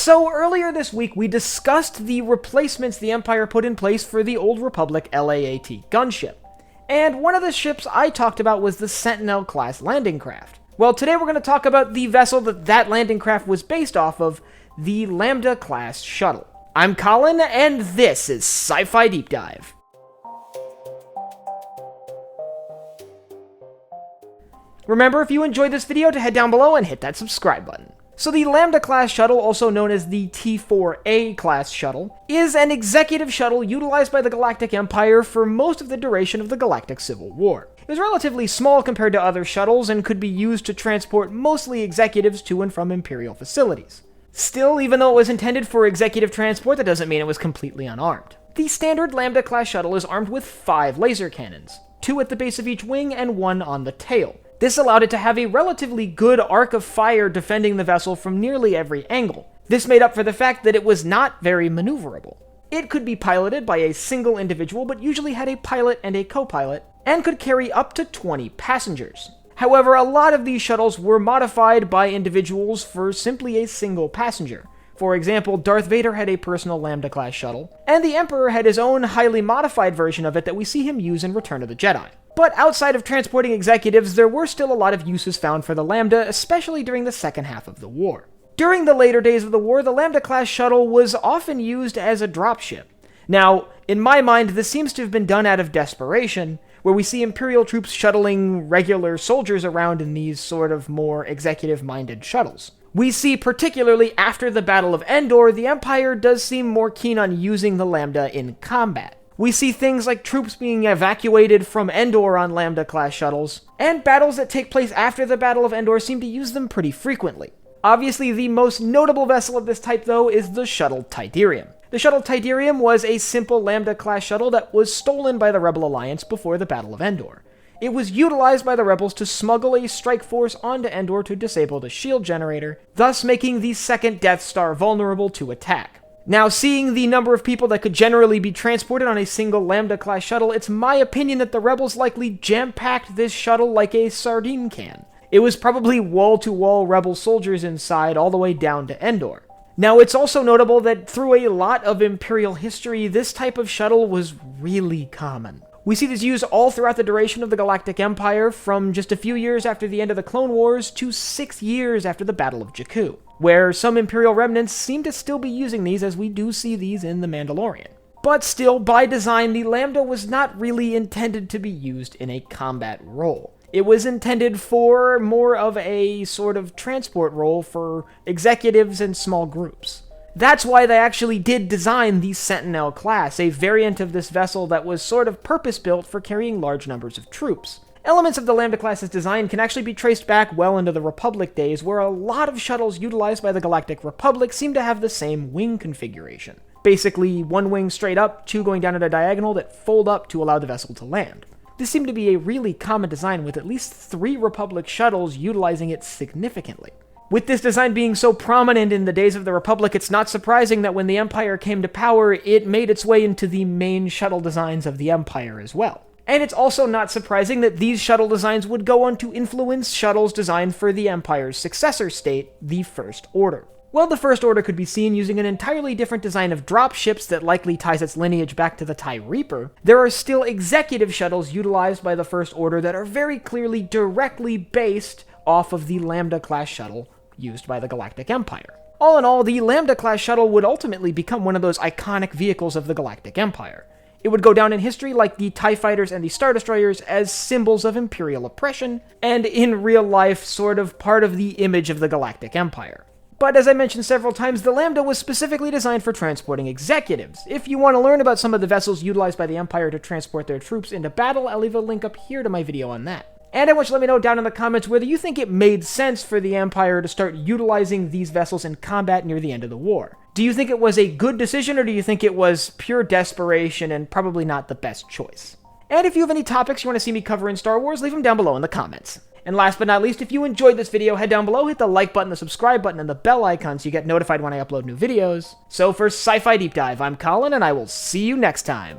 So earlier this week, we discussed the replacements the Empire put in place for the Old Republic LAAT gunship. And one of the ships I talked about was the Sentinel-class landing craft. Well, today we're going to talk about the vessel that landing craft was based off of, the Lambda-Class Shuttle. I'm Colin, and this is Sci-Fi Deep Dive. Remember, if you enjoyed this video, to head down below and hit that subscribe button. So the Lambda-Class Shuttle, also known as the T4A class shuttle, is an executive shuttle utilized by the Galactic Empire for most of the duration of the Galactic Civil War. It was relatively small compared to other shuttles and could be used to transport mostly executives to and from Imperial facilities. Still, even though it was intended for executive transport, that doesn't mean it was completely unarmed. The standard Lambda-Class Shuttle is armed with 5 laser cannons, 2 at the base of each wing and 1 on the tail. This allowed it to have a relatively good arc of fire defending the vessel from nearly every angle. This made up for the fact that it was not very maneuverable. It could be piloted by a single individual, but usually had a pilot and a co-pilot, and could carry up to 20 passengers. However, a lot of these shuttles were modified by individuals for simply a single passenger. For example, Darth Vader had a personal Lambda-class shuttle, and the Emperor had his own highly modified version of it that we see him use in Return of the Jedi. But outside of transporting executives, there were still a lot of uses found for the Lambda, especially during the second half of the war. During the later days of the war, the Lambda-class shuttle was often used as a dropship. Now, in my mind, this seems to have been done out of desperation, where we see Imperial troops shuttling regular soldiers around in these sort of more executive-minded shuttles. We see, particularly after the Battle of Endor, the Empire does seem more keen on using the Lambda in combat. We see things like troops being evacuated from Endor on Lambda-class shuttles, and battles that take place after the Battle of Endor seem to use them pretty frequently. Obviously, the most notable vessel of this type, though, is the Shuttle Titarium. The Shuttle Titarium was a simple Lambda-class shuttle that was stolen by the Rebel Alliance before the Battle of Endor. It was utilized by the Rebels to smuggle a strike force onto Endor to disable the shield generator, thus making the second Death Star vulnerable to attack. Now, seeing the number of people that could generally be transported on a single Lambda-class shuttle, it's my opinion that the Rebels likely jam-packed this shuttle like a sardine can. It was probably wall-to-wall Rebel soldiers inside all the way down to Endor. Now, it's also notable that through a lot of Imperial history, this type of shuttle was really common. We see this used all throughout the duration of the Galactic Empire, from just a few years after the end of the Clone Wars to 6 years after the Battle of Jakku, where some Imperial remnants seem to still be using these, as we do see these in The Mandalorian. But still, by design, the Lambda was not really intended to be used in a combat role. It was intended for more of a sort of transport role for executives and small groups. That's why they actually did design the Sentinel class, a variant of this vessel that was sort of purpose-built for carrying large numbers of troops. Elements of the Lambda class's design can actually be traced back well into the Republic days, where a lot of shuttles utilized by the Galactic Republic seem to have the same wing configuration. Basically, 1 wing straight up, 2 going down at a diagonal that fold up to allow the vessel to land. This seemed to be a really common design, with at least 3 Republic shuttles utilizing it significantly. With this design being so prominent in the days of the Republic, it's not surprising that when the Empire came to power, it made its way into the main shuttle designs of the Empire as well. And it's also not surprising that these shuttle designs would go on to influence shuttles designed for the Empire's successor state, the First Order. While the First Order could be seen using an entirely different design of dropships that likely ties its lineage back to the TIE Reaper, there are still executive shuttles utilized by the First Order that are very clearly directly based off of the Lambda-class shuttle used by the Galactic Empire. All in all, the Lambda-class shuttle would ultimately become one of those iconic vehicles of the Galactic Empire. It would go down in history like the TIE Fighters and the Star Destroyers as symbols of Imperial oppression, and in real life sort of part of the image of the Galactic Empire. But as I mentioned several times, the Lambda was specifically designed for transporting executives. If you want to learn about some of the vessels utilized by the Empire to transport their troops into battle, I'll leave a link up here to my video on that. And I want you to let me know down in the comments whether you think it made sense for the Empire to start utilizing these vessels in combat near the end of the war. Do you think it was a good decision, or do you think it was pure desperation and probably not the best choice? And if you have any topics you want to see me cover in Star Wars, leave them down below in the comments. And last but not least, if you enjoyed this video, head down below, hit the like button, the subscribe button, and the bell icon so you get notified when I upload new videos. So for Sci-Fi Deep Dive, I'm Colin, and I will see you next time.